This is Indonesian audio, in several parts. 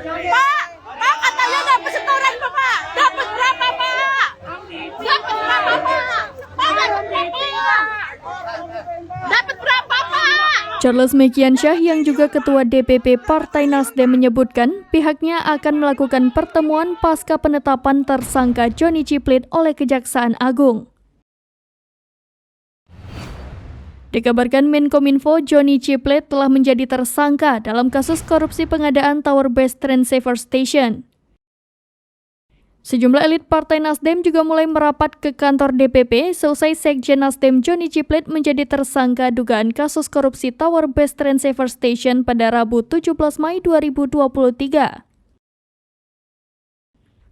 Pak, katanya dapat setoran Pak. Dapat berapa Pak? Dapat berapa Pak? Dapat berapa Pak? Charles Mekiansyah yang juga Ketua DPP Partai Nasdem menyebutkan pihaknya akan melakukan pertemuan pasca penetapan tersangka Johnny Ciplit oleh Kejaksaan Agung. Dikabarkan Menkominfo Johnny Ciplit telah menjadi tersangka dalam kasus korupsi pengadaan Tower Base Transceiver Station. Sejumlah elit Partai Nasdem juga mulai merapat ke kantor DPP seusai Sekjen Nasdem Johnny Ciplit menjadi tersangka dugaan kasus korupsi Tower Base Transceiver Station pada Rabu 17 Mei 2023.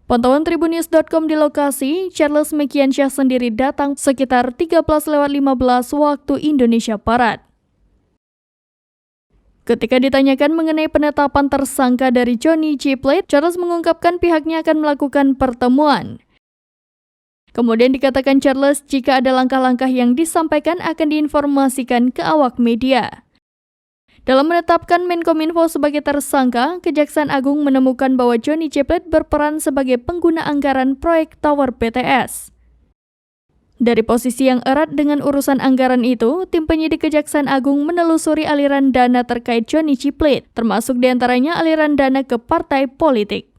Pantauan Tribunnews.com di lokasi, Charles Mekiansyah sendiri datang sekitar 13:15 waktu Indonesia Barat. Ketika ditanyakan mengenai penetapan tersangka dari Johnny Ciplit, Charles mengungkapkan pihaknya akan melakukan pertemuan. Kemudian dikatakan Charles jika ada langkah-langkah yang disampaikan akan diinformasikan ke awak media. Dalam menetapkan Menkominfo sebagai tersangka, Kejaksaan Agung menemukan bahwa Johnny Ciplit berperan sebagai pengguna anggaran proyek Tower BTS. Dari posisi yang erat dengan urusan anggaran itu, tim penyidik Kejaksaan Agung menelusuri aliran dana terkait Johnny Ciplit, termasuk diantaranya aliran dana ke partai politik.